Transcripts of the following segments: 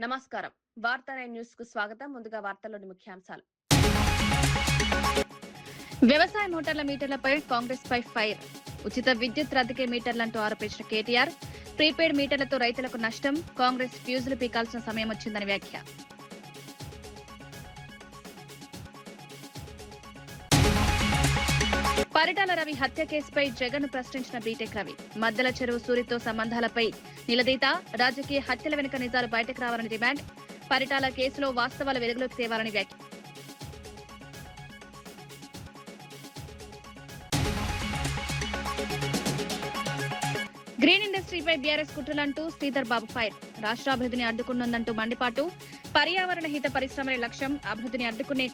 నమస్కారం. వార్తా 9 న్యూస్ కు స్వాగతం. ముందుగా వార్తల్లోని ముఖ్యాంశాలు. వ్యవసాయ మోటార్ల మీటర్లపై కాంగ్రెస్ పై ఫైర్. ఉచిత విద్యుత్ రద్దీకే మీటర్లంటూ ఆరోపించిన కేటీఆర్. ప్రీపెయిడ్ మీటర్లతో రైతులకు నష్టం. కాంగ్రెస్ ఫ్యూజులు పీకాల్సిన సమయం వచ్చిందని వ్యాఖ్య. పరిటాల రవి హత్య కేసుపై జగన్ ప్రశ్నించిన బీటెక్ రవి. మద్దల చెరువు సూరితో సంబంధాలపై నిలదీత. రాజకీయ హత్యల వెనుక నిజాలు బయటకు రావాలని డిమాండ్. పరిటాల కేసులో వాస్తవాలు వెలుగులోకి తేవాలని వ్యాఖ్య. Green ఇండస్ట్రీపై BRS కుట్రలంటూ Sridhar Babu fire. రాష్ట్రాభివృద్ధిని అడ్డుకున్నదంటూ మండిపాటు. పర్యావరణ హిత పరిశ్రమలే లక్ష్యం. అభివృద్ధిని అడ్డుకునే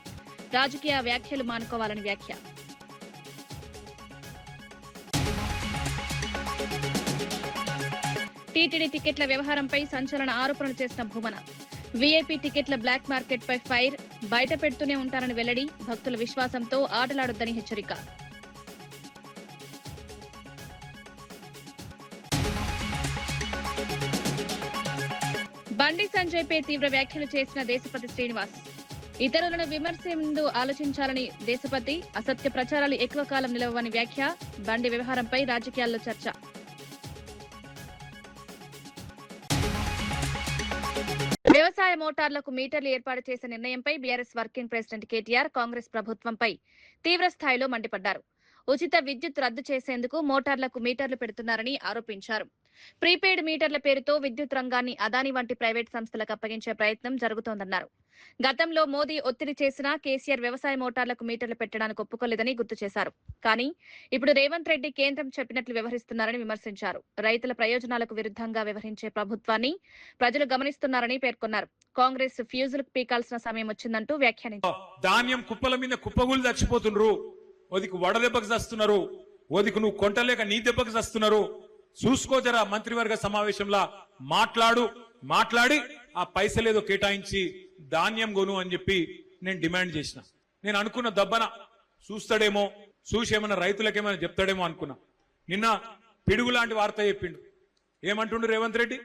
రాజకీయ వ్యాఖ్యలు మానుకోవాలని వ్యాఖ్య. టీటీడీ టికెట్ల వ్యవహారంపై సంచలన ఆరోపణలు చేసిన భూమన. వీఐపీ టికెట్ల బ్లాక్ మార్కెట్ పై ఫైర్. బయట పెడుతూనే ఉంటారని వెల్లడి. భక్తుల విశ్వాసంతో ఆటలాడొద్దని హెచ్చరిక. బండి సంజయ్ పై తీవ్ర వ్యాఖ్యలు చేసిన దేశపతి శ్రీనివాస్. ఇతరులను విమర్శిందు ఆలోచించాలని దేశపతి. అసత్య ప్రచారాలు ఎక్కువ కాలం నిలవని వ్యాఖ్య. బండి వ్యవహారంపై రాజకీయాల్లో చర్చ. వ్యవసాయ మోటార్లకు మీటర్లు ఏర్పాటు చేసే నిర్ణయంపై BRS working president KTR Congress ప్రభుత్వంపై తీవ్ర స్థాయిలో మండిపడ్డారు. ఉచిత విద్యుత్ రద్దు చేసేందుకు మోటార్లకు మీటర్లు పెడుతున్నారని ఆరోపించారు. ప్రీపెయిడ్ మీటర్ల పేరుతో విద్యుత్ రంగాన్ని అదానీ వంటి ప్రైవేట్ సంస్థలకు అప్పగించే ప్రయత్నం జరుగుతోందన్నారు. గతంలో మోదీ ఒత్తిడి చేసినా కేసీఆర్ వ్యవసాయ మోటార్లకు మీటర్లు పెట్టడానికి ఒప్పుకోలేదని గుర్తు చేశారు. కానీ ఇప్పుడు రేవంత్ రెడ్డి కేంద్రం చెప్పినట్లు వ్యవహరిస్తున్నారని విమర్శించారు. రైతుల ప్రయోజనాలకు విరుద్ధంగా వ్యవహరించే ప్రభుత్వాన్ని ప్రజలు గమనిస్తున్నారని పేర్కొన్నారు. కాంగ్రెస్ ఫ్యూజులు పీకాల్సిన సమయం వచ్చిందంటూ వ్యాఖ్యానించారు. ధాన్యం కుప్పల మీద కుప్పగులు చచ్చిపోతున్నారు. ఓదికు వడదెబ్బకు చస్తున్నారు. ఓదికు నువ్వు కొంటలేక నీ దెబ్బకు చస్తున్నారు. చూసుకో జరా మంత్రివర్గ సమావేశంలో మాట్లాడి ఆ పైసలేదో కేటాయించి ధాన్యం కొను అని చెప్పి నేను డిమాండ్ చేసిన. నేను అనుకున్న దబ్బన చూస్తాడేమో, చూసేమన్నా రైతులకేమైనా చెప్తాడేమో అనుకున్నా. నిన్న పిడుగు లాంటి వార్త చెప్పిండు. ఏమంటుండు రేవంత్ రెడ్డి?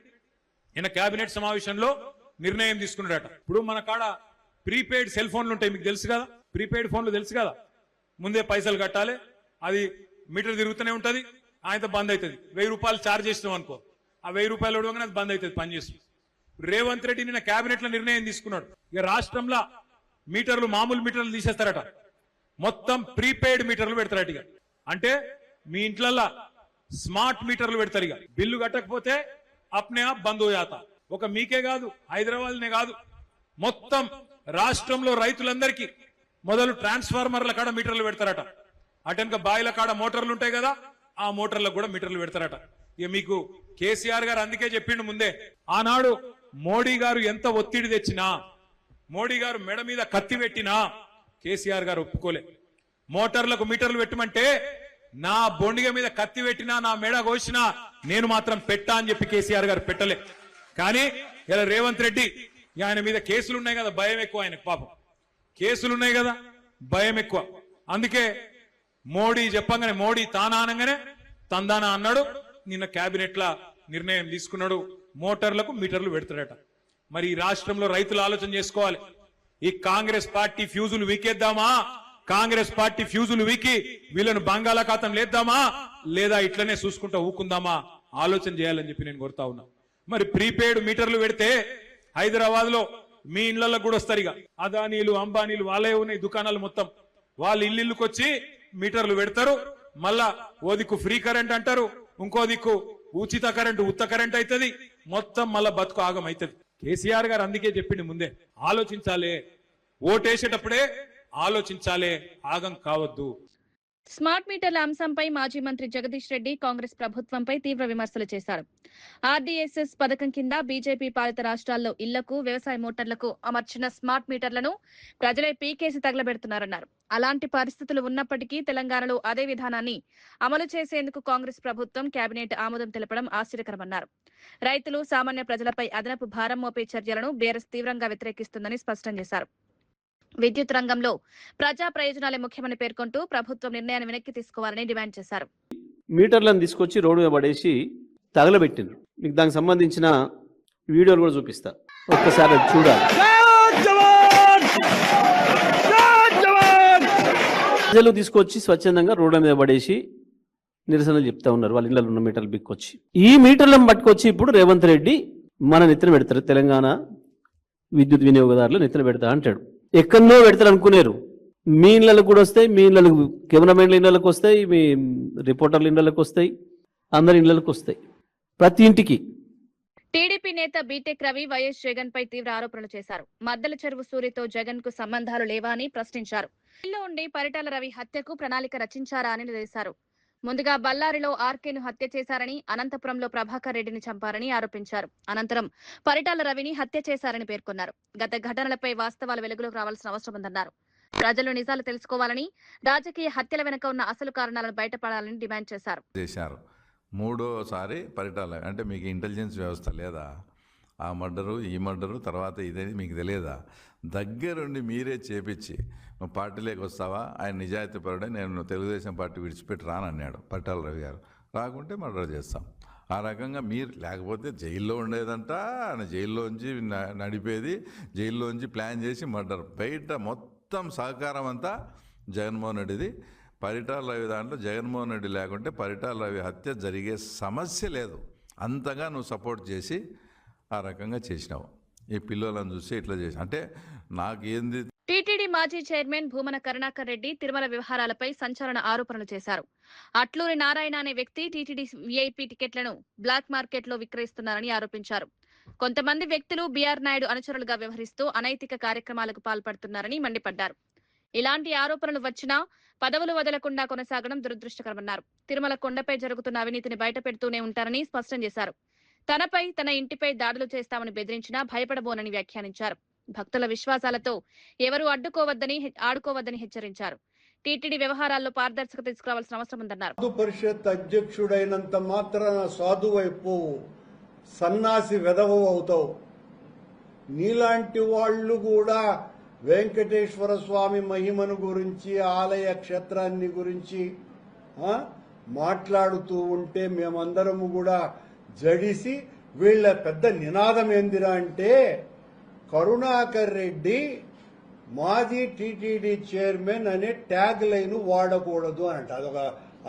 నిన్న కేబినెట్ సమావేశంలో నిర్ణయం తీసుకున్నాడట. ఇప్పుడు మన కాడ ప్రీపెయిడ్ సెల్ ఫోన్లు ఉంటాయి, మీకు తెలుసు కదా. ప్రీపెయిడ్ ఫోన్లు తెలుసు కదా. ముందే పైసలు కట్టాలి, అది మీటర్ తిరుగుతూనే ఉంటది, ఆయనతో బంద్ అవుతుంది. 1000 రూపాయలు ఛార్జ్ చేసినాం అనుకో, ఆ 1000 రూపాయలు ఇవ్వగానే అది బంద్ అవుతుంది పనిచేస్తుంది. రేవంత్ రెడ్డి నిన్న కేబినెట్ లో నిర్ణయం తీసుకున్నాడు. ఇక రాష్ట్రంలో మీటర్లు మామూలు మీటర్లు తీసేస్తారట, మొత్తం ప్రీపెయిడ్ మీటర్లు పెడతారట. ఇక అంటే మీ ఇంట్లల్లో స్మార్ట్ మీటర్లు పెడతారు. ఇక బిల్లు కట్టకపోతే అప్నే ఆప్ బంద్ హోయాత. ఒక మీకే కాదు, హైదరాబాద్నే కాదు, మొత్తం రాష్ట్రంలో రైతులందరికీ మొదలు ట్రాన్స్ఫార్మర్ల కాడ మీటర్లు పెడతారట. అటెనక బాయిల కాడ మోటార్లు ఉంటాయి కదా, ఆ మోటార్లకు కూడా మీటర్లు పెడతారట. ఇక మీకు కేసీఆర్ గారు అందుకే చెప్పిండు ముందే. ఆనాడు మోడీ గారు ఎంత ఒత్తిడి తెచ్చినా, మోడీ గారు మెడ మీద కత్తి పెట్టినా కేసీఆర్ గారు ఒప్పుకోలే. మోటార్లకు మీటర్లు పెట్టమంటే నా బొండిగ మీద కత్తి పెట్టినా, నా మెడ కోసినా నేను మాత్రం పెట్టా అని చెప్పి కేసీఆర్ గారు పెట్టలే. కానీ ఇలా రేవంత్ రెడ్డి ఆయన మీద కేసులు ఉన్నాయి కదా, భయం ఎక్కువ ఆయనకు. పాపం కేసులున్నాయి కదా, భయం ఎక్కువ. అందుకే మోడీ చెప్పంగానే, మోడీ తానానంగానే తందానా అన్నాడు. నిన్న కేబినెట్ లా నిర్ణయం తీసుకున్నాడు, మోటార్లకు మీటర్లు పెడతాడట. మరి ఈ రాష్ట్రంలో రైతులు ఆలోచన చేసుకోవాలి. ఈ కాంగ్రెస్ పార్టీ ఫ్యూజులు వీకేద్దామా? కాంగ్రెస్ పార్టీ ఫ్యూజులు వీకి వీళ్ళను బంగాళాఖాతం లేద్దామా, లేదా ఇట్లనే చూసుకుంటా ఊకుందామా? ఆలోచన చేయాలని చెప్పి నేను కోరుతా ఉన్నా. మరి ప్రీపెయిడ్ మీటర్లు పెడితే హైదరాబాద్ లో మీ ఇళ్లలో కూడా వస్తారు. ఇక అదానీలు అంబానీలు వాళ్ళే ఉన్నాయి దుకాణాలు మొత్తం. వాళ్ళు ఇల్లుకి వచ్చి మీటర్లు పెడతారు. మళ్ళా ఓ దిక్కు ఫ్రీ కరెంట్ అంటారు, ఇంకో దిక్కు ఉచిత కరెంట్ ఉత్త కరెంట్ అవుతుంది. మొత్తం మళ్ళా బతుకు ఆగం అవుతుంది. కేసీఆర్ గారు అందుకే చెప్పింది ముందే, ఆలోచించాలే, ఓటేసేటప్పుడే ఆలోచించాలే, ఆగం కావద్దు. స్మార్ట్ మీటర్ల అంశంపై మాజీ మంత్రి జగదీష్ రెడ్డి కాంగ్రెస్ ప్రభుత్వంపై తీవ్ర విమర్శలు చేశారు. ఆర్డీఎస్ఎస్ పథకం కింద బీజేపీ పాలిత రాష్ట్రాల్లో ఇళ్లకు, వ్యవసాయ మోటార్లకు అమర్చిన స్మార్ట్ మీటర్లను ప్రజలే పీకేసి తగలబెడుతున్నారన్నారు. అలాంటి పరిస్థితులు ఉన్నప్పటికీ తెలంగాణలో అదే విధానాన్ని అమలు చేసేందుకు కాంగ్రెస్ ప్రభుత్వం కేబినెట్ ఆమోదం తెలపడం ఆశ్చర్యకరమన్నారు. రైతులు, సామాన్య ప్రజలపై అదనపు భారం మోపే చర్యలను బీఆర్ఎస్ తీవ్రంగా వ్యతిరేకిస్తుందని స్పష్టం చేశారు. విద్యుత్ రంగంలో ప్రజా ప్రయోజనాలే ముఖ్యమని పేర్కొంటూ ప్రభుత్వం నిర్ణయాన్ని వెనక్కి తీసుకోవాలని డిమాండ్ చేశారు. మీటర్లను తీసుకొచ్చి రోడ్డు మీద పడేసి తగలబెట్టిండ్రు. మీకు దానికి సంబంధించిన వీడియోలు కూడా చూపిస్తా, ఒక్కసారి అది చూడాలి. ప్రజలు తీసుకొచ్చి స్వచ్ఛందంగా రోడ్ల మీద పడేసి నిరసనలు చెప్తా ఉన్నారు, వాళ్ళ ఇళ్ళలో ఉన్న మీటర్లు బిక్కొచ్చి. ఈ మీటర్లను పట్టుకొచ్చి ఇప్పుడు రేవంత్ రెడ్డి మన నెత్తిన పెడతారు, తెలంగాణ విద్యుత్ వినియోగదారులు నెత్తిన పెడతా అంటాడు. ఎక్కడో పెడతారు అనుకునేరు, మీ ఇళ్ళకు కూడా వస్తాయి, మీ ఇళ్ళకు కెమెరామెన్ల ఇళ్ళకి వస్తాయి, మీ రిపోర్టర్ల ఇళ్ళకి వస్తాయి, అందరి ఇళ్ళకి వస్తాయి, ప్రతి ఇంటికి. టీడీపీ నేత బీటెక్ రవి వైఎస్ జగన్ పై తీవ్ర ఆరోపణలు చేశారు. మద్దల చెరువు సూరితో జగన్ కు సంబంధాలు లేవా అని ప్రశ్నించారు. ఇల్లు ఉండి పరిటాల రవి హత్యకు ప్రణాళిక రచించారా అని నిలదీశారు. ముందుగా బళ్ళారిలో ఆర్కేను హత్య చేశారని, అనంతపురంలో ప్రభాకర్ రెడ్డిని చంపారని ఆరోపించారు. అనంతరం పరిటాల రవిని హత్య చేశారని పేర్కొన్నారు. గత ఘటనలపై వాస్తవాలు వెలుగులోకి రావాల్సిన అవసరం ఉందన్నారు. ప్రజలు నిజాలు తెలుసుకోవాలని, రాజకీయ హత్యల వెనుక ఉన్న అసలు కారణాలను బయటపడాలని డిమాండ్ చేశారు. మూడోసారి పరిటాల అంటే మీకు ఇంటెలిజెన్స్ వ్యవస్థ లేదా? ఆ మర్డరు, ఈ మర్డరు, తర్వాత ఇదేది మీకు తెలియదా? దగ్గరుండి మీరే చేపించి నువ్వు పార్టీలోకి వస్తావా, ఆయన నిజాయితీ పరుడే, నేను తెలుగుదేశం పార్టీ విడిచిపెట్టి రానన్నాడు పరిటాల రవి గారు. రాకుంటే మర్డర్ చేస్తాం. ఆ రకంగా మీరు లేకపోతే జైల్లో ఉండేదంట, ఆయన జైల్లోంచి నడిపేది, జైల్లోంచి ప్లాన్ చేసి మర్డర్. బయట మొత్తం సహకారం అంతా జగన్మోహన్ రెడ్డిది. పరిటాల రవి దాంట్లో జగన్మోహన్ రెడ్డి లేకుంటే పరిటాల రవి హత్య జరిగే సమస్య లేదు. అంతగా నువ్వు సపోర్ట్ చేసి ఆ రకంగా చేసినావు. ఈ పిల్లలను చూసి ఇట్లా చేసి అంటే నాకేంది. టీటీడీ మాజీ చైర్మన్ భూమన కరుణాకర్ రెడ్డి తిరుమల వ్యవహారాలపై సంచలన ఆరోపణలు చేశారు. అట్లూరి నారాయణ అనే వ్యక్తి టీటీడీ వీఐపీ టికెట్లను బ్లాక్ మార్కెట్ లో విక్రయిస్తున్నారని ఆరోపించారు. కొంతమంది వ్యక్తులు బీఆర్ నాయుడు అనుచరులుగా వ్యవహరిస్తూ అనైతిక కార్యక్రమాలకు పాల్పడుతున్నారని మండిపడ్డారు. ఇలాంటి ఆరోపణలు వచ్చినా పదవులు వదలకుండా కొనసాగడం దురదృష్టకరమన్నారు. తిరుమల కొండపై జరుగుతున్న అవినీతిని బయటపెడుతూనే ఉంటారని స్పష్టం చేశారు. తనపై, తన ఇంటిపై దాడులు చేస్తామని బెదిరించినా భయపడబోనని వ్యాఖ్యానించారు. భక్తుల విశ్వాసాలతో ఎవరూ ఆడుకోవద్దని హెచ్చరించారు. టీటీడీ వ్యవహారాల్లో పారదర్శకత తీసుకురావాల్సిన అవసరం ఉందన్నారు. పరిషత్ అధ్యక్షుడైనంత మాత్రాన సాధువైపు సన్నాసి వెధవ అవుతావు. నీలాంటి వాళ్ళు కూడా వెంకటేశ్వర స్వామి మహిమను గురించి, ఆలయ క్షేత్రాన్ని గురించి మాట్లాడుతూ ఉంటే మేమందరము కూడా జడిసి, వీళ్ళ పెద్ద నినాదం ఏందిరా అంటే కరుణాకర్ రెడ్డి మాజీ టీటీడీ చైర్మన్ అనే ట్యాగ్ లైన్ వాడకూడదు అని అంట.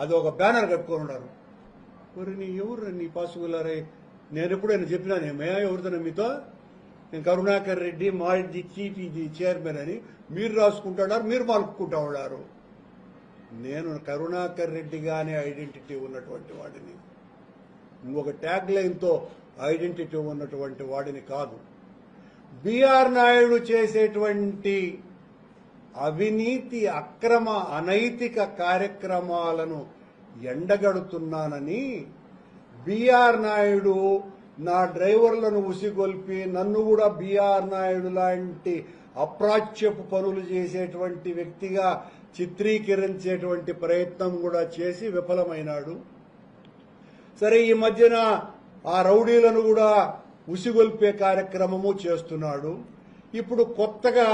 అదొక బ్యానర్ కట్టుకొని ఉన్నారు. మరి నీ ఎవరు నీ పాసుగులారే? నేను ఎప్పుడైనా చెప్పినానేమే ఎవరితోనే మీతో? నేను కరుణాకర్ రెడ్డి మాజీ టీటీడీ చైర్మన్ అని మీరు రాసుకుంటున్నారు, మీరు మలుపుకుంటా ఉన్నారు. నేను కరుణాకర్ రెడ్డిగానే ఐడెంటిటీ ఉన్నటువంటి వాడిని, ఇంకొక ట్యాగ్ లైన్తో ఐడెంటిటీ ఉన్నటువంటి వాడిని కాదు. బీఆర్ నాయుడు చేసేటువంటి అవినీతి, అక్రమ, అనైతిక కార్యక్రమాలను ఎండగడుతున్నానని బీఆర్ నాయుడు నా డ్రైవర్లను ఉసిగొల్పి నన్ను కూడా బీఆర్ నాయుడు లాంటి అప్రాచ్యపు పనులు చేసేటువంటి వ్యక్తిగా చిత్రీకరించేటువంటి ప్రయత్నం కూడా చేసి విఫలమైనాడు. సరే, ఈ మధ్యన ఆ రౌడీలను కూడా ఉసిగొల్పే కార్యక్రమము చేస్తున్నాడు. ఇప్పుడు కొత్తగా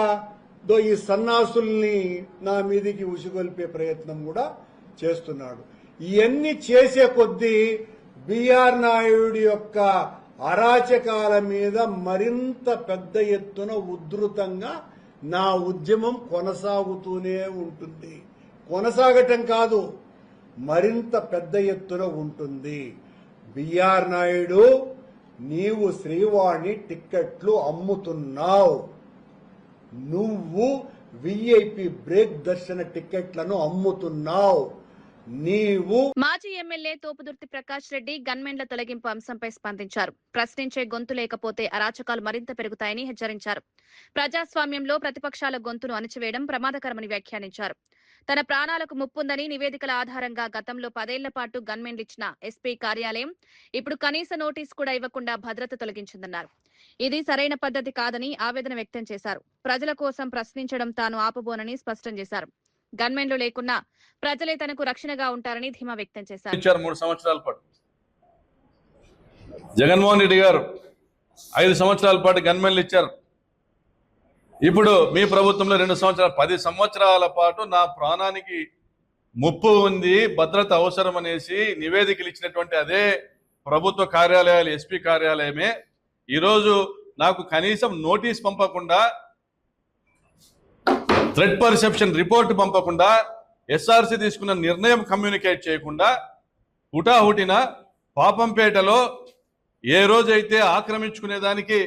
ఈ సన్నాసుల్ని నా మీదికి ఉసిగొల్పే ప్రయత్నం కూడా చేస్తున్నాడు. ఇవన్నీ చేసే కొద్దీ బీఆర్ నాయుడు యొక్క అరాచకాల మీద మరింత పెద్ద ఎత్తున ఉధృతంగా నా ఉద్యమం కొనసాగుతూనే ఉంటుంది. కొనసాగటం కాదు, మరింత పెద్ద ఎత్తున ఉంటుంది. బీఆర్ నాయుడు, నీవు శ్రీవాణి టిక్కెట్లు అమ్ముతున్నావు. నువ్వు విఐపి బ్రేక్ దర్శన టిక్కెట్లను అమ్ముతున్నావు. నీవు. మాజీ ఎమ్మెల్యే తోపుదుర్తి ప్రకాష్ రెడ్డి గన్మెన్ల తొలగింపు అంశంపై స్పందించారు. ప్రశ్నించే గొంతు లేకపోతే అరాచకాలు మరింత పెరుగుతాయని హెచ్చరించారు. ప్రజాస్వామ్యంలో ప్రతిపక్షాల గొంతును అణచివేయడం ప్రమాదకరమని వ్యాఖ్యానించారు. తన ప్రాణాలకు ముప్పుందని నివేదికల ఆధారంగా గతంలో 10 ఏళ్ల పాటు గన్మెన్లు ఇచ్చిన ఎస్పీ కార్యాలయం ఇప్పుడు కనీస నోటీసు కూడా ఇవ్వకుండా భద్రత తొలగించిందన్నారు. ఇది సరైన పద్ధతి కాదని ఆవేదన వ్యక్తం చేశారు. ప్రజల కోసం ప్రశ్నించడం తాను ఆపబోనని స్పష్టం చేశారు. గన్మెన్లు లేకున్నా ప్రజలే తనకు రక్షణగా ఉంటారని ధీమా వ్యక్తం చేశారు. 3 సంవత్సరాల పాటు జగన్మోహన్ రెడ్డి గారు 5 సంవత్సరాల పాటు గన్మెన్లు ఇచ్చారు. ఇప్పుడు మీ ప్రభుత్వంలో 2 సంవత్సరాలు, 10 సంవత్సరాల పాటు నా ప్రాణానికి ముప్పు ఉంది, భద్రత అవసరం అనేసి నివేదికలు ఇచ్చినటువంటి అదే ప్రభుత్వ కార్యాలయాలు, ఎస్పీ కార్యాలయమే ఈరోజు నాకు కనీసం నోటీస్ పంపకుండా, థ్రెట్ పర్సెప్షన్ రిపోర్ట్ పంపకుండా, ఎస్ఆర్సి తీసుకున్న నిర్ణయం కమ్యూనికేట్ చేయకుండా హుటాహుటిన పాపంపేటలో ఏ రోజైతే ఆక్రమించుకునేదానికి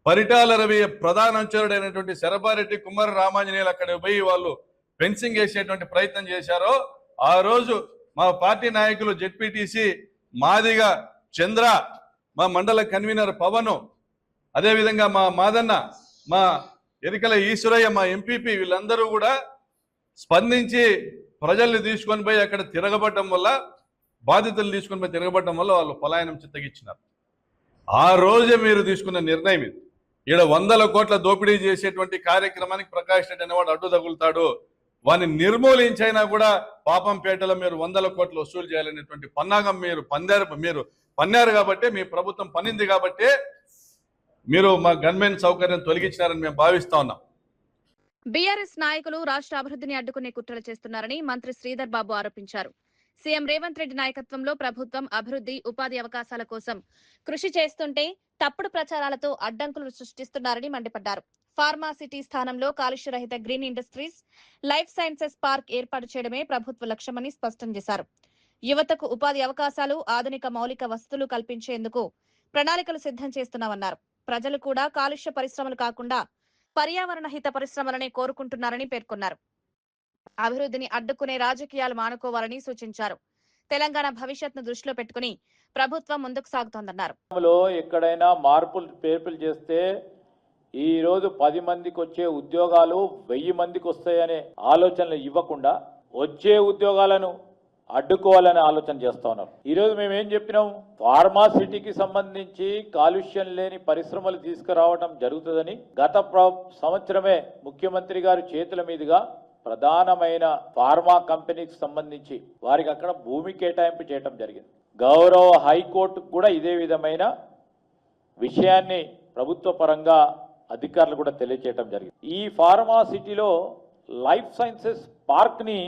పరిటాల రవి ప్రధాన అనుచరుడైనటువంటి శరభారెడ్డి కుమార రామాంజనేయులు అక్కడ పోయి వాళ్ళు ఫెన్సింగ్ వేసేటువంటి ప్రయత్నం చేశారో ఆ రోజు మా పార్టీ నాయకులు జెడ్పీటీసీ మాదిగా చంద్ర, మా మండల కన్వీనర్ పవను, అదేవిధంగా మా మాదన్న, మా ఎరికల ఈశ్వరయ్య, మా ఎంపీపీ వీళ్ళందరూ కూడా స్పందించి ప్రజల్ని తీసుకొని పోయి అక్కడ తిరగబడడం వల్ల, బాధితులు తీసుకొని పోయి తిరగబడడం వల్ల వాళ్ళు పలాయనం చిత్తగిచ్చినారు. ఆ రోజే మీరు తీసుకున్న నిర్ణయం ఇది. ఈడ 100 కోట్ల దోపిడీ చేసేటువంటి కార్యక్రమానికి ప్రకాష్ రెడ్డి అనేవాడు అడ్డు తగులుతాడు, వాడిని నిర్మూలించైనా కూడా పాపంపేటలో మీరు 100 కోట్లు వసూలు చేయాలనేటువంటి పన్నాగం మీరు పన్నారు కాబట్టి, మీ ప్రభుత్వం పనింది కాబట్టి మీరు మా గన్మెన్ సౌకర్యం తొలగించినారని మేము భావిస్తా ఉన్నాం. బీఆర్ఎస్ నాయకులు రాష్ట్ర అభివృద్ధిని అడ్డుకునే కుట్రలు చేస్తున్నారని మంత్రి శ్రీధర్ బాబు ఆరోపించారు. సీఎం రేవంత్ రెడ్డి నాయకత్వంలో ప్రభుత్వం అభివృద్ధి, ఉపాధి అవకాశాల కోసం కృషి చేస్తుంటే తప్పుడు ప్రచారాలతో అడ్డంకులు సృష్టిస్తున్నారని మండిపడ్డారు. ఫార్మా సిటీ స్థానంలో కాలుష్య రహిత green industries, life sciences park ఏర్పాటు చేయడమే ప్రభుత్వ లక్ష్యమని స్పష్టం చేశారు. యువతకు ఉపాధి అవకాశాలు, ఆధునిక మౌలిక వసతులు కల్పించేందుకు ప్రణాళికలు సిద్ధం చేస్తున్నామన్నారు. ప్రజలు కూడా కాలుష్య పరిశ్రమలు కాకుండా పర్యావరణ హిత పరిశ్రమలనే కోరుకుంటున్నారని పేర్కొన్నారు. అభివృద్ధిని అడ్డుకునే రాజకీయాలు మానుకోవాలని సూచించారు. తెలంగాణ భవిష్యత్తును దృష్టిలో పెట్టుకుని ప్రభుత్వం ముందుకు సాగుతోందన్నారు. ఎక్కడైనా మార్పులు చేస్తే ఈ రోజు 10 మందికి వచ్చే ఉద్యోగాలు 1000 మందికి వస్తాయనే ఆలోచనలు ఇవ్వకుండా వచ్చే ఉద్యోగాలను అడ్డుకోవాలనే ఆలోచన చేస్తా ఉన్నారు. ఈరోజు మేము ఏం చెప్పినాం, ఫార్మాసిటీకి సంబంధించి కాలుష్యం లేని పరిశ్రమలు తీసుకురావడం జరుగుతుందని గత సంవత్సరమే ముఖ్యమంత్రి గారి చేతుల మీదుగా ప్రధానమైన ఫార్మా కంపెనీకి సంబంధించి వారికి అక్కడ భూమి కేటాయింపు చేయడం జరిగింది. గౌరవ హైకోర్టు కూడా ఇదే విధమైన విషయాన్ని ప్రభుత్వ పరంగా అధికారులు కూడా తెలియజేయడం జరిగింది. ఈ ఫార్మా సిటీలో లైఫ్ సైన్సెస్ పార్క్ ని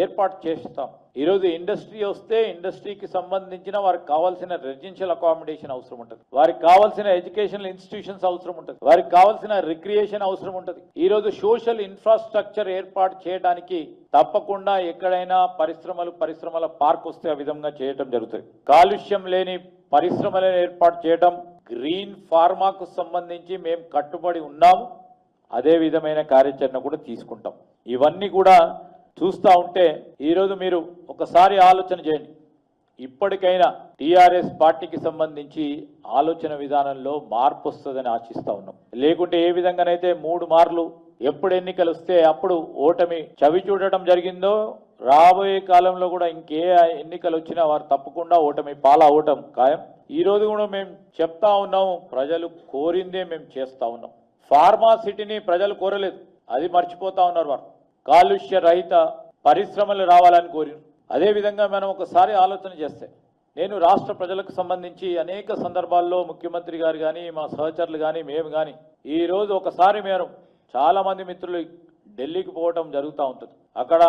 ఏర్పాటు చేస్తాం. ఈరోజు ఇండస్ట్రీ వస్తే ఇండస్ట్రీకి సంబంధించిన వారికి కావాల్సిన రెసిడెన్షియల్ అకామిడేషన్ అవసరం ఉంటుంది, వారికి కావాల్సిన ఎడ్యుకేషనల్ ఇన్స్టిట్యూషన్స్ అవసరం ఉంటుంది, వారికి కావాల్సిన రిక్రియేషన్ అవసరం ఉంటుంది. ఈరోజు సోషల్ ఇన్ఫ్రాస్ట్రక్చర్ ఏర్పాటు చేయడానికి తప్పకుండా ఎక్కడైనా పరిశ్రమల పార్క్ వస్తే ఆ విధంగా చేయడం జరుగుతుంది. కాలుష్యం లేని పరిశ్రమలను ఏర్పాటు చేయడం, గ్రీన్ ఫార్మాకు సంబంధించి మేము కట్టుబడి ఉన్నాము. అదే విధమైన కార్యాచరణ కూడా తీసుకుంటాం. ఇవన్నీ కూడా చూస్తూ ఉంటే ఈరోజు మీరు ఒకసారి ఆలోచన చేయండి. ఇప్పటికైనా టీఆర్ఎస్ పార్టీకి సంబంధించి ఆలోచన విధానంలో మార్పు వస్తుందని ఆశిస్తా ఉన్నాం. లేకుంటే ఏ విధంగానైతే 3 మార్లు ఎప్పుడు ఎన్నికలు వస్తే అప్పుడు ఓటమి చవి చూడటం జరిగిందో, రాబోయే కాలంలో కూడా ఇంకే ఎన్నికలు వచ్చినా వారు తప్పకుండా ఓటమి పాలవటం ఖాయం. ఈ రోజు కూడా మేము చెప్తా ఉన్నాము, ప్రజలు కోరిందే మేము చేస్తా ఉన్నాం. ఫార్మా సిటీని ప్రజలు కోరలేదు, అది మర్చిపోతా ఉన్నారు. వారు కాలుష్య రహిత పరిశ్రమలు రావాలని కోరారు. అదేవిధంగా మనం ఒకసారి ఆలోచన చేస్తే, నేను రాష్ట్ర ప్రజలకు సంబంధించి అనేక సందర్భాల్లో ముఖ్యమంత్రి గారు కానీ, మా సహచరులు కానీ, మేము కానీ ఈరోజు ఒకసారి మేము చాలామంది మిత్రులు ఢిల్లీకి పోవటం జరుగుతూ ఉంటుంది. అక్కడ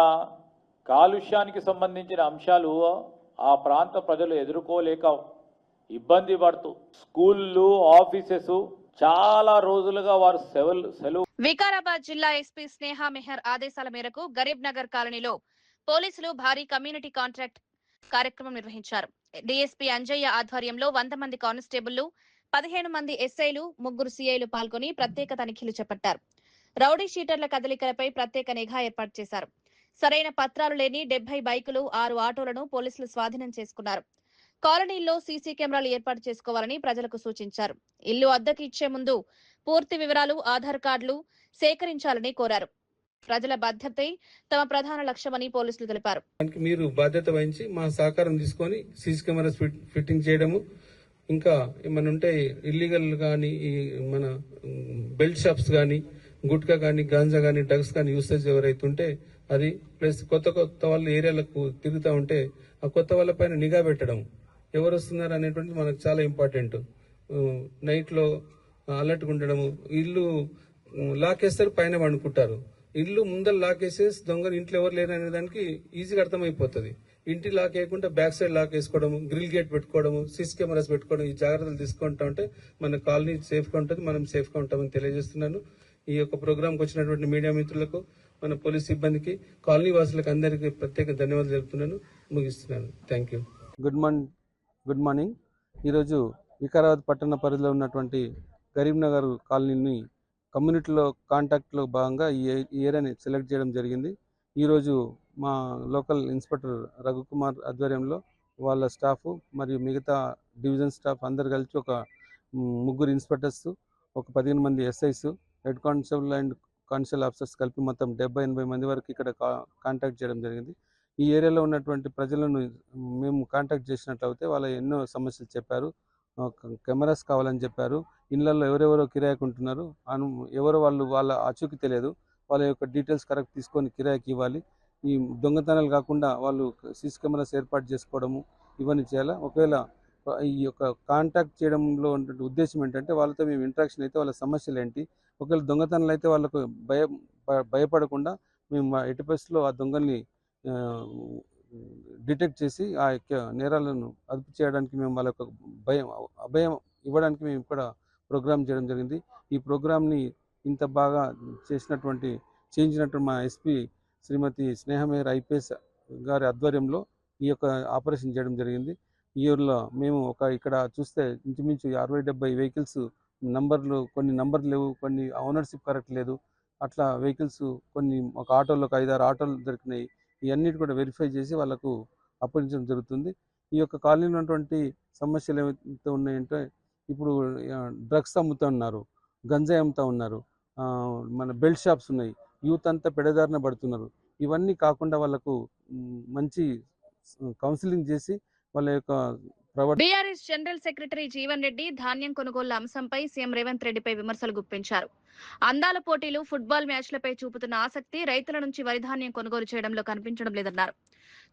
కాలుష్యానికి సంబంధించిన అంశాలు ఆ ప్రాంత ప్రజలు ఎదుర్కోలేక ఇబ్బంది పడుతూ స్కూళ్ళు, ఆఫీసెస్ చాలా రోజులుగా వారు సెలవు. వికారాబాద్ జిల్లా ఎస్పీ స్నేహ మెహర్ ఆదేశాల మేరకు గరీబ్ నగర్ కాలనీలో పోలీసులు భారీ కమ్యూనిటీ కాంట్రాక్ట్ కార్యక్రమం నిర్వహించారు. డీఎస్పీ అంజయ్య ఆధ్వర్యంలో 100 మంది కానిస్టేబుళ్లు, 15 మంది ఎస్ఐలు, 3 సిఐలు పాల్గొని ప్రత్యేక తనిఖీలు చేపట్టారు. రౌడీ షీటర్ల కదలికలపై ప్రత్యేక నిఘా ఏర్పాటు చేశారు. సరైన పత్రాలు లేని 70 బైకులు, 6 ఆటోలను పోలీసులు స్వాధీనం చేసుకున్నారు. కాలనీల్లో సీసీ కెమెరాలు ఏర్పాటు చేసుకోవాలని ప్రజలకు సూచించారు. ఇల్లు అద్దెకు ఇచ్చే ముందు పూర్తి వివరాలు, ఆధార్ కార్డులు సేకరించాలని కోరారు. ప్రజల బాధ్యతే తమ ప్రధాన లక్ష్యమని పోలీసులు తెలిపారు. మీరు బాధ్యత వహించి మా సహకారం తీసుకొని సీసీ కెమెరాస్ ఫిట్టింగ్ చేయడము, ఇంకా ఏమైనా ఉంటే ఇల్లీగల్ కానీ మన బెల్ట్ షాప్స్ కానీ, గుట్కా కానీ, గాంజా కానీ, డ్రగ్స్ కానీ యూసేజ్ ఎవరైతే ఉంటే అది, ప్లస్ కొత్త వాళ్ళ ఏరియాలకు తిరుగుతూ ఉంటే ఆ కొత్త వాళ్ళ పైన నిఘా పెట్టడం, ఎవరు వస్తున్నారు అనేటువంటిది మనకు చాలా ఇంపార్టెంట్. నైట్లో అలర్ట్గా ఉండడము, ఇల్లు లాకేస్తారు, పైన వండుకుంటారు, ఇల్లు ముందర లాకేసేసి దొంగలు ఇంట్లో ఎవరు లేరు అనే దానికి ఈజీగా అర్థమైపోతుంది. ఇంటి లాక్ వేయకుండా బ్యాక్ సైడ్ లాక్ వేసుకోవడం, గ్రిల్ గేట్ పెట్టుకోవడం, సీసీ కెమెరాస్ పెట్టుకోవడం, ఈ జాగ్రత్తలు తీసుకుంటా ఉంటే మన కాలనీ సేఫ్గా ఉంటుంది, మనం సేఫ్గా ఉంటామని తెలియజేస్తున్నాను. ఈ యొక్క ప్రోగ్రాంకి వచ్చినటువంటి మీడియా మిత్రులకు, మన పోలీస్ సిబ్బందికి, కాలనీ వాసులకు అందరికీ ప్రత్యేక ధన్యవాదాలు తెలుపుతున్నాను. ముగిస్తున్నాను. Thank you. Good morning. ఈరోజు వికారాబాద్ పట్టణ పరిధిలో ఉన్నటువంటి గరీబ్నగర్ కాలనీని కమ్యూనిటీలో కాంటాక్ట్లో భాగంగా ఈ ఏరియాని సెలెక్ట్ చేయడం జరిగింది. ఈరోజు మా లోకల్ ఇన్స్పెక్టర్ రఘుకుమార్ ఆధ్వర్యంలో వాళ్ళ స్టాఫ్ మరియు మిగతా డివిజన్ స్టాఫ్ అందరు కలిసి ఒక 3 ఇన్స్పెక్టర్స్, ఒక 15 మంది SIs, head constable and constable officers కలిపి మొత్తం 70-80 మంది వరకు ఇక్కడ కాంటాక్ట్ చేయడం జరిగింది. ఈ ఏరియాలో ఉన్నటువంటి ప్రజలను మేము కాంటాక్ట్ చేసినట్లయితే వాళ్ళ ఎన్నో సమస్యలు చెప్పారు. కెమెరాస్ కావాలని చెప్పారు. ఇళ్లలో ఎవరెవరో కిరాయికి ఉంటున్నారు, ఎవరో వాళ్ళ ఆచూకీ తెలియదు, వాళ్ళ యొక్క డీటెయిల్స్ కరెక్ట్ తీసుకొని కిరాయికి ఇవ్వాలి. ఈ దొంగతనాలు కాకుండా వాళ్ళు సీసీ కెమెరాస్ ఏర్పాటు చేసుకోవడము ఇవన్నీ చేయాలి. ఒకవేళ ఈ యొక్క కాంటాక్ట్ చేయడంలో ఉన్నటువంటి ఉద్దేశం ఏంటంటే వాళ్ళతో మేము ఇంటరాక్షన్ అయితే వాళ్ళ సమస్యలు ఏంటి, ఒకవేళ దొంగతనాలు అయితే వాళ్ళకు భయపడకుండా మేము ఎట్టి పరిస్థితుల్లో ఆ దొంగల్ని డిటెక్ట్ చేసి ఆ యొక్క నేరాలను అదుపు చేయడానికి మేము వాళ్ళ యొక్క అభయం ఇవ్వడానికి మేము ఇక్కడ ప్రోగ్రామ్ చేయడం జరిగింది. ఈ ప్రోగ్రామ్ని ఇంత బాగా చేయించినటువంటి మా ఎస్పీ శ్రీమతి స్నేహమేర్ ఐపీఎస్ గారి ఆధ్వర్యంలో ఈ యొక్క ఆపరేషన్ చేయడం జరిగింది. ఈ ఊరిలో మేము ఇక్కడ చూస్తే ఇంచుమించు 60-70 వెహికల్స్ కొన్ని నంబర్లు లేవు, కొన్ని ఓనర్షిప్ కరెక్ట్ లేదు, అట్లా వెహికల్స్ కొన్ని ఒక ఆటోలో 5-6 ఆటోలు దొరికినాయి. ఇవన్నిటి కూడా వెరిఫై చేసి వాళ్ళకు అప్పగించడం జరుగుతుంది. ఈ యొక్క కాలనీలో ఉన్నటువంటి సమస్యలు ఏమైతే ఉన్నాయంటే ఇప్పుడు డ్రగ్స్ అమ్ముతూ ఉన్నారు, గంజాయి అమ్ముతూ ఉన్నారు, మన బెల్ట్ షాప్స్ ఉన్నాయి, యూత్ అంతా పెడదారిన పడుతున్నారు. ఇవన్నీ కాకుండా వాళ్ళకు మంచి కౌన్సిలింగ్ చేసి వాళ్ళ యొక్క BRS general secretary Jeevan Reddy ధాన్యం కొనుగోళ్ల అంశంపై సీఎం రేవంత్ రెడ్డిపై విమర్శలు గుప్పించారు. అందాల పోటీలు, ఫుట్బాల్ మ్యాచ్లపై చూపుతున్న ఆసక్తి రైతుల నుంచి వరి ధాన్యం కొనుగోలు చేయడంలో కనిపించడం లేదన్నారు.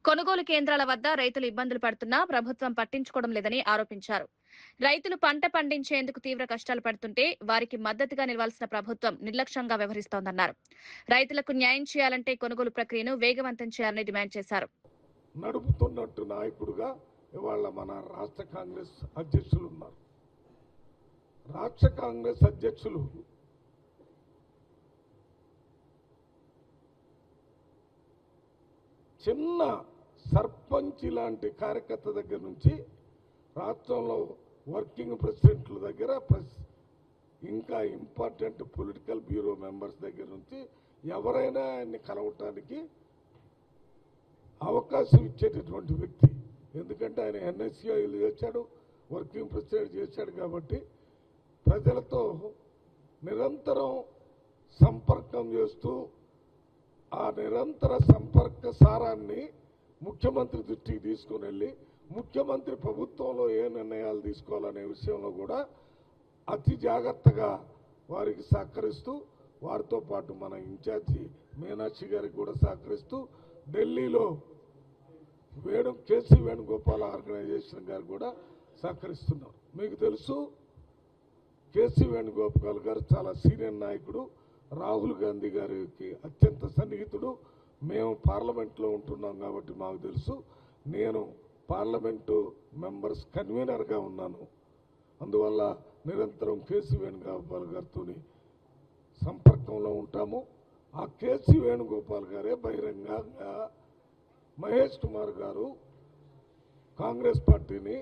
కొనుగోలు కేంద్రాల వద్ద రైతులు ఇబ్బందులు పడుతున్నా ప్రభుత్వం పట్టించుకోవడం లేదని ఆరోపించారు. రైతులు పంట పండించేందుకు తీవ్ర కష్టాలు పడుతుంటే వారికి మద్దతుగా నిలవాల్సిన ప్రభుత్వం నిర్లక్ష్యంగా వ్యవహరిస్తోందన్నారు. రైతులకు న్యాయం చేయాలంటే కొనుగోలు ప్రక్రియను వేగవంతం చేయాలని డిమాండ్ చేశారు. నడుపుతున్నట్టు నాయకుడుగా ఇవాళ మన రాష్ట్ర కాంగ్రెస్ అధ్యక్షులు ఉన్నారు. రాష్ట్ర కాంగ్రెస్ అధ్యక్షులు చిన్న సర్పంచ్ లాంటి కార్యకర్త దగ్గర నుంచి రాష్ట్రంలో వర్కింగ్ ప్రెసిడెంట్ల దగ్గర ఇంకా ఇంపార్టెంట్ పొలిటికల్ బ్యూరో మెంబర్స్ దగ్గర నుంచి ఎవరైనా ఆయన్ని కలవటానికి అవకాశం ఇచ్చేటటువంటి వ్యక్తి. ఎందుకంటే ఆయన ఎన్ఎస్సీఐలు చేశాడు, వర్కింగ్ ప్రెసిడెంట్ చేశాడు. కాబట్టి ప్రజలతో నిరంతరం సంపర్కం చేస్తూ ఆ నిరంతర సంపర్క సారాన్ని ముఖ్యమంత్రి దృష్టికి తీసుకుని వెళ్ళి ముఖ్యమంత్రి ప్రభుత్వంలో ఏ నిర్ణయాలు తీసుకోవాలనే విషయంలో కూడా అతి జాగ్రత్తగా వారికి సహకరిస్తూ, వారితో పాటు మన ఇన్ఛార్జి మీనాక్షి గారికి కూడా సహకరిస్తూ ఢిల్లీలో కేసీ వేణుగోపాల్ ఆర్గనైజేషన్ గారు కూడా సహకరిస్తున్నారు. మీకు తెలుసు, కేసీ వేణుగోపాల్ గారు చాలా సీనియర్ నాయకుడు, రాహుల్ గాంధీ గారికి అత్యంత సన్నిహితుడు. మేము పార్లమెంట్లో ఉంటున్నాం కాబట్టి మాకు తెలుసు. నేను పార్లమెంటు మెంబర్స్ కన్వీనర్గా ఉన్నాను. అందువల్ల నిరంతరం కేసీ వేణుగోపాల్ గారితో సంపర్కంలో ఉంటాము. ఆ కేసీ వేణుగోపాల్ గారే బహిరంగంగా మహేష్ కుమార్ గారు కాంగ్రెస్ పార్టీని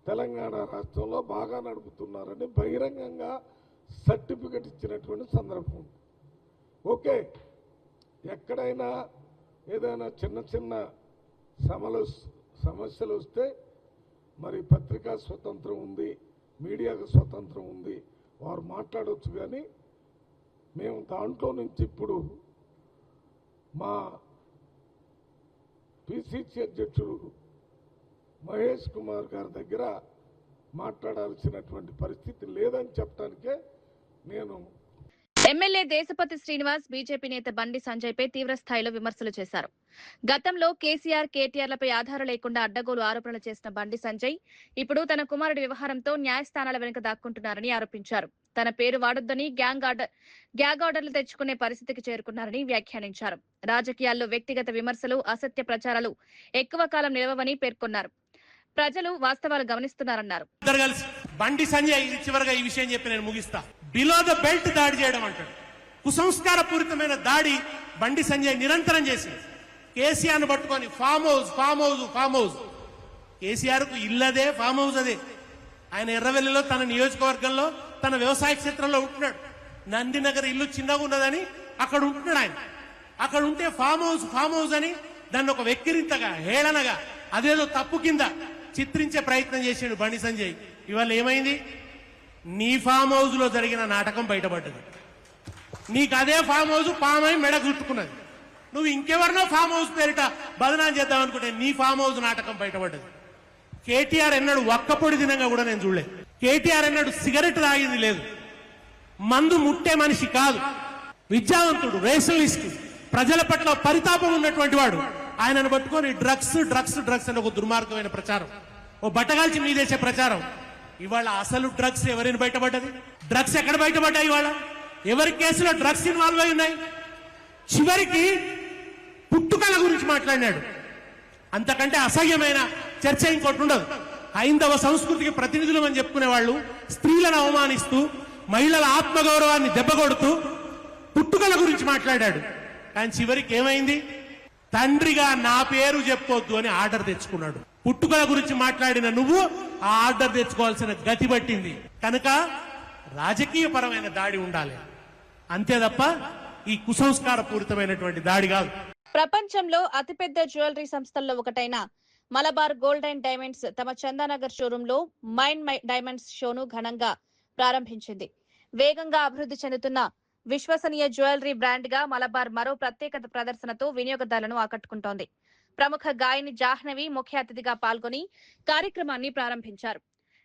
తెలంగాణ రాష్ట్రంలో బాగా నడుపుతున్నారని బహిరంగంగా సర్టిఫికెట్ ఇచ్చినటువంటి సందర్భం. ఓకే, ఎక్కడైనా ఏదైనా చిన్న చిన్న సమస్యలు వస్తే మరి పత్రికా స్వతంత్రం ఉంది, మీడియాకు స్వతంత్రం ఉంది, వారు మాట్లాడవచ్చు. కానీ మేము దాంట్లో నుంచి ఇప్పుడు మా పిసిసి అధ్యక్షుడు మహేష్ కుమార్ గారి దగ్గర మాట్లాడాల్సినటువంటి పరిస్థితి లేదని చెప్పడానికే నేను. ఎమ్మెల్యే దేశపతి శ్రీనివాస్ బీజేపీ నేత బండి సంజయ్ పై తీవ్ర స్థాయిలో విమర్శలు చేశారు. గతంలో కేసీఆర్, కేటీఆర్లపై ఆధారం లేకుండా అడ్డగోలు ఆరోపణలు చేసిన బండి సంజయ్ ఇప్పుడు తన కుమారుడి వ్యవహారంతో న్యాయస్థానాల వెనుక దాక్కుంటున్నారని ఆరోపించారు. తన పేరు వాడొద్దని గ్యాగ్ ఆర్డర్లు తెచ్చుకునే పరిస్థితికి చేరుకున్నారని వ్యాఖ్యానించారు. రాజకీయాల్లో వ్యక్తిగత విమర్శలు, అసత్య ప్రచారాలు ఎక్కువ కాలం నిలవవని పేర్కొన్నారు. ప్రజలు వాస్తవాలు గమనిస్తున్నారన్నారు. బండి సంజయ్ చివరిగా ఈ విషయం చెప్పి నేను ముగిస్తా. బిలో ద బెల్ట్ దాడి చేయడం అంటాడు. కుసంస్కార పూరితమైన దాడి బండి సంజయ్ నిరంతరం చేసింది. కేసీఆర్ ను పట్టుకొని ఫామ్ హౌస్. కేసీఆర్ కు ఇల్లదే ఫామ్ హౌస్ అదే. ఆయన ఎర్రవెల్లిలో తన నియోజకవర్గంలో తన వ్యవసాయ క్షేత్రంలో ఉంటున్నాడు. నందినగర్ ఇల్లు చిన్నగా ఉన్నదని అక్కడ ఉంటున్నాడు ఆయన. అక్కడ ఉంటే ఫామ్ హౌస్ అని దాన్ని ఒక వెక్కిరింతగా, హేళనగా, అదేదో తప్పు కింద చిత్రించే ప్రయత్నం చేసాడు బండి సంజయ్. ఇవాళ ఏమైంది? నీ ఫామ్ హౌస్ లో జరిగిన నాటకం బయటపడ్డది. నీకు అదే ఫామ్ హౌస్ పామై మెడ చుట్టుకున్నది. నువ్వు ఇంకెవరినో ఫామ్ హౌస్ పేరిట బదనాం చేద్దాం అనుకుంటే నీ ఫామ్ హౌస్ నాటకం బయటపడ్డది. కేటీఆర్ ఎన్నాడు ఒక్కపొడి దినంగా కూడా నేను చూడలేదు. కేటీఆర్ ఎన్నాడు సిగరెట్ తాగింది లేదు. మందు ముట్టే మనిషి కాదు. విద్యావంతుడు, రేషనలిస్ట్, ప్రజల పట్ల పరితాపం ఉన్నటువంటి వాడు. ఆయనను పట్టుకొని డ్రగ్స్ అని ఒక దుర్మార్గమైన ప్రచారం, ఓ బట్టగాల్చి మీదేసే ప్రచారం. ఇవాళ అసలు డ్రగ్స్ ఎవరిని బయటపడ్డది? డ్రగ్స్ ఎక్కడ బయటపడ్డాయి? ఇవాళ ఎవరి కేసులో డ్రగ్స్ ఇన్వాల్వ్ అయి ఉన్నాయి? చివరికి పుట్టుకల గురించి మాట్లాడినాడు. అంతకంటే అసహ్యమైన చర్చ ఇంకోటి ఉండదు. హైందవ సంస్కృతికి ప్రతినిధులు అని చెప్పుకునే వాళ్ళు స్త్రీలను అవమానిస్తూ, మహిళల ఆత్మగౌరవాన్ని దెబ్బకొడుతూ పుట్టుకల గురించి మాట్లాడాడు. కానీ చివరికి ఏమైంది? తండ్రిగా నా పేరు చెప్పొద్దు అని ఆర్డర్ తెచ్చుకున్నాడు. పుట్టుకల గురించి మాట్లాడిన నువ్వు ఆ ఆర్డర్ తెచ్చుకోవాల్సిన గతి పట్టింది. కనుక రాజకీయ పరమైన దాడి ఉండాలి, అంతే తప్ప ఈ కుసంస్కార పూరితమైనటువంటి దాడి కాదు. ప్రపంచంలో అతిపెద్ద జ్యువెలరీ సంస్థల్లో ఒకటైన మలబార్ గోల్డ్ అండ్ డైమండ్స్ తమ చందానగర్ షోరూమ్ లో మైండ్ డైమండ్స్ షోను ఘనంగా ప్రారంభించింది. వేగంగా అభివృద్ధి చెందుతున్న విశ్వసనీయ జ్యువెలరీ బ్రాండ్ గా మలబార్ మరో ప్రత్యేకత ప్రదర్శనతో వినియోగదారులను ఆకట్టుకుంటోంది. ప్రముఖ గాయని జాహ్నవి ముఖ్య అతిథిగా పాల్గొని కార్యక్రమాన్ని ప్రారంభించారు.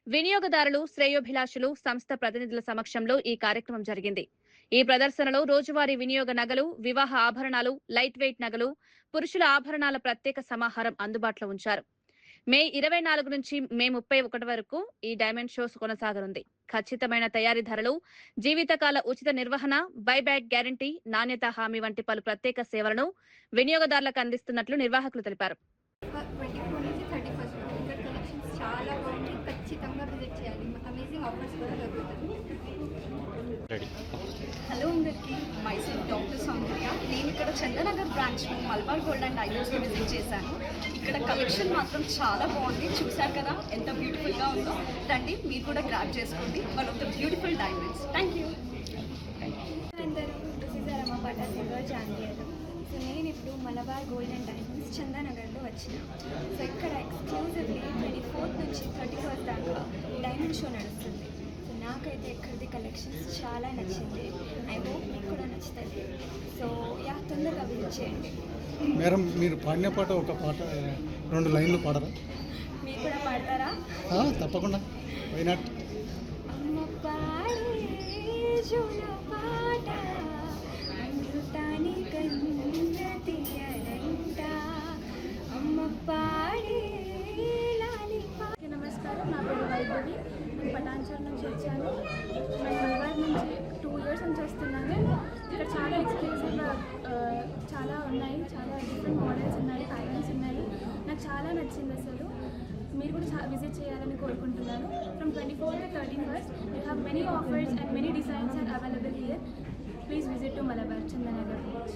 వినియోగదారులు, శ్రేయోభిలాషులు, సంస్థ ప్రతినిధుల సమక్షంలో ఈ కార్యక్రమం జరిగింది. ఈ ప్రదర్శనలో రోజువారీ వినియోగ నగలు, వివాహ ఆభరణాలు, లైట్ వెయిట్ నగలు, పురుషుల ఆభరణాల ప్రత్యేక సమాహారం అందుబాటులో ఉంచారు. మే 24 నుంచి మే 31 వరకు ఈ డైమండ్ షోస్ కొనసాగనుంది. ఖచ్చితమైన తయారీ ధరలు, జీవితకాల ఉచిత నిర్వహణ, బైబ్యాక్ గ్యారంటీ, నాణ్యత హామీ వంటి పలు ప్రత్యేక సేవలను వినియోగదారులకు అందిస్తున్నట్లు నిర్వాహకులు తెలిపారు. హలో అందరికీ, మైసెల్ఫ్ డాక్టర్ సౌందర్య. నేను ఇక్కడ చందానగర్ బ్రాంచ్లో మలబార్ గోల్డ్ అండ్ డైమండ్స్ని విజిట్ చేశాను. ఇక్కడ కలెక్షన్ మాత్రం చాలా బాగుంది. చూశారు కదా ఎంత బ్యూటిఫుల్గా ఉందో. రండి మీరు కూడా గ్రాబ్ చేసుకోండి one of the beautiful diamonds. Thank you. అందరూ రమ పటాసిల్వర్ చాందియలు. సో నేను ఇప్పుడు మలబార్ గోల్డ్ అండ్ డైమండ్స్ చందానగర్లో వచ్చిన. సో ఇక్కడ ఎక్స్క్లూజివ్లీ 24th నుంచి 31st దాకా డైమండ్ షో నడుస్తుంది. నాకైతే ఇక్కడిది కలెక్షన్స్ చాలా నచ్చింది. ఐ హోప్ మీకు కూడా నచ్చుతుంది. సో యా, తొందరగా విజిట్ చేయండి. మేడం, మీరు పాడిన పాట ఒక పాట 2 లైన్లు పాడరా? మీరు కూడా పాడతారా? తప్పకుండా. Why not? అమ్మ పాడే జోల పాట అమృతాని కన్న తీయడంట, అమ్మ పాడే లాలి పాట. నమస్కారం, నా పేరు వైభవి. నేను పటాన్చర్ నుంచి వచ్చాను. నేను మలబార్ నుంచి 2 years నుంచి వస్తున్నాను. ఇక్కడ చాలా ఎక్స్క్లూజివ్ చాలా ఉన్నాయి, చాలా డిఫరెంట్ మోడల్స్ ఉన్నాయి, ప్యాటర్న్స్ ఉన్నాయి. నాకు చాలా నచ్చింది. అసలు మీరు కూడా విజిట్ చేయాలని కోరుకుంటున్నాను. From 24th to 31st we have many offers and many designs are available here. Please visit to Malabar Chandanagar Beach.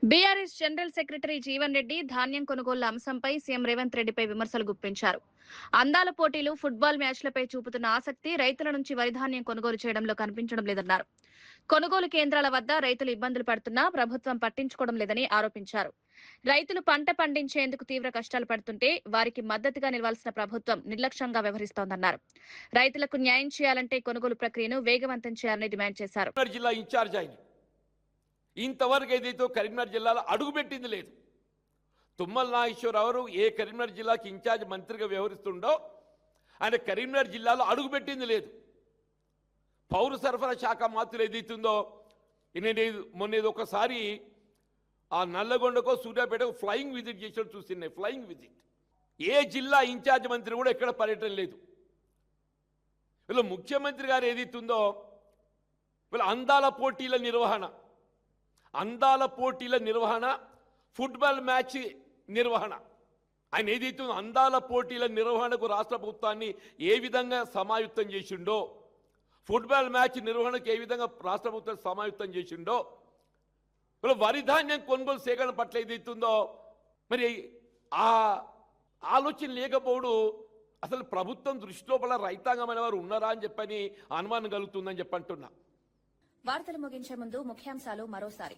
BRS general secretary Jeevan Reddy ధాన్యం కొనుగోళ్ల అంశంపై సీఎం రేవంత్ రెడ్డిపై విమర్శలు గుప్పించారు. అందాల పోటీలు, ఫుట్బాల్ మ్యాచ్లపై చూపుతున్న ఆసక్తి రైతుల నుంచి వరి ధాన్యం కొనుగోలు చేయడంలో కనిపించడం లేదన్నారు. కొనుగోలు కేంద్రాల వద్ద రైతులు ఇబ్బందులు పడుతున్నా ప్రభుత్వం పట్టించుకోవడం లేదని ఆరోపించారు. రైతులు పంట పండించేందుకు తీవ్ర కష్టాలు పడుతుంటే వారికి మద్దతుగా నిలవాల్సిన ప్రభుత్వం నిర్లక్ష్యంగా వ్యవహరిస్తోందన్నారు. రైతులకు న్యాయం చేయాలంటే కొనుగోలు ప్రక్రియను వేగవంతం చేయాలని డిమాండ్ చేశారు. జిల్లా ఇన్ఛార్జ్ ఆయన ఇంతవరకు ఏదైతే కరీంనగర్ జిల్లాలో అడుగుపెట్టింది లేదు. తుమ్మల నాగేశ్వరరావు ఏ కరీంనగర్ జిల్లాకి ఇన్ఛార్జ్ మంత్రిగా వ్యవహరిస్తుండో ఆయన కరీంనగర్ జిల్లాలో అడుగుపెట్టింది లేదు. పౌర సరఫరా శాఖ మాత్రం ఏదైతుందో మొన్న ఒకసారి ఆ నల్లగొండకో సూర్యాపేటకు ఫ్లయింగ్ విజిట్ చేసినట్టు చూస్తున్నాయి. Flying visit. ఏ జిల్లా ఇన్ఛార్జ్ మంత్రి కూడా ఎక్కడ పర్యటన లేదు. వీళ్ళ ముఖ్యమంత్రి గారు ఏదైతుందో వీళ్ళ అందాల పోటీల నిర్వహణ ఫుట్బాల్ మ్యాచ్ నిర్వహణ ఆయన ఏదైతుందో అందాల పోటీల నిర్వహణకు రాష్ట్ర ప్రభుత్వాన్ని ఏ విధంగా సమాయుక్తం చేసిండో, ఫుట్బాల్ మ్యాచ్ నిర్వహణకు ఏ విధంగా రాష్ట్ర ప్రభుత్వం సమాయుక్తం చేసిండో, వీళ్ళ వరి ధాన్యం కొనుగోలు సేకరణ పట్ల ఏదైతుందో మరి ఆ ఆలోచన లేకపోవడు అసలు ప్రభుత్వం దృష్టిలోపల రైతాంగమైన వారు ఉన్నారా అని చెప్పని అనుమానం కలుగుతుందని చెప్పంటున్నా. వార్తలు ముగించే ముందు ముఖ్యాంశాలు మరోసారి.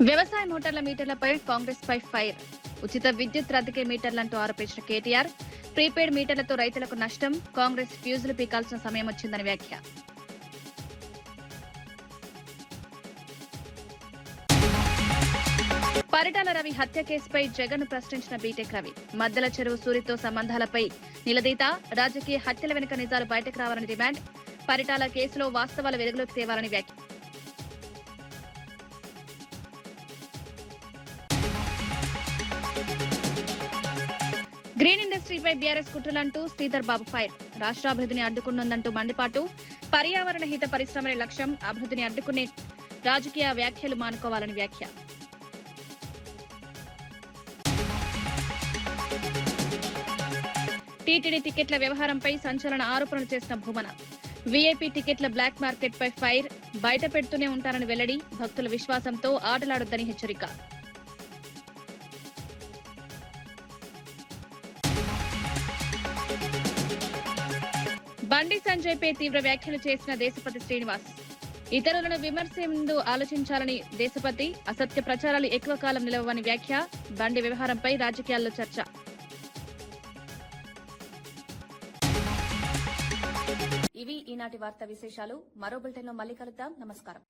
వ్యవసాయ మోటార్ల మీటర్లపై కాంగ్రెస్ పై ఫైర్. ఉచిత విద్యుత్ రద్దీకే మీటర్లంటూ ఆరోపించిన కేటీఆర్. ప్రీపెయిడ్ మీటర్లతో రైతులకు నష్టం, కాంగ్రెస్ ఫ్యూజులు పీకాల్సిన సమయం వచ్చిందని వ్యాఖ్య. పరిటాల రవి హత్య కేసుపై జగన్ ప్రశ్నించిన బీటెక్ రవి. మద్దెల చెరువు సూరితో సంబంధాలపై నిలదీత, రాజకీయ హత్యల వెనుక నిజాలు బయటకు రావాలని డిమాండ్. పరిటాల కేసులో వాస్తవాలు వెలుగులోకి తేవాలని వ్యాఖ్య. Green ఇండస్ట్రీపై BRS కుట్రలంటూ Sridhar Babu fire. రాష్ట్రాభివృద్ధిని అడ్డుకున్నందంటూ మండిపాటు. పర్యావరణ హిత పరిశ్రమలే లక్ష్యం, అభివృద్ధిని అడ్డుకునే రాజకీయ వ్యాఖ్యలు మానుకోవాలని వ్యాఖ్య. టీటీడీ టికెట్ల వ్యవహారంపై సంచలన ఆరోపణలు చేసిన భూమన. వీఐపీ టికెట్ల బ్లాక్ మార్కెట్ పై ఫైర్. బయట పెడుతూనే ఉంటారని వెల్లడి. భక్తుల విశ్వాసంతో ఆటలాడొద్దని హెచ్చరిక. బండి సంజయ్ పై తీవ్ర వ్యాఖ్యలు చేసిన దేశపతి శ్రీనివాస్. ఇతరులను విమర్శే ముందు ఆలోచించాలని దేశపతి. అసత్య ప్రచారాలు ఎక్కువ కాలం నిలవని వ్యాఖ్య. బండి వ్యవహారంపై రాజకీయాల్లో చర్చ. ఇవి ఈనాటి వార్తా విశేషాలు. మరో బులెటిన్లో మళ్ళీ కలుద్దాం. నమస్కారం.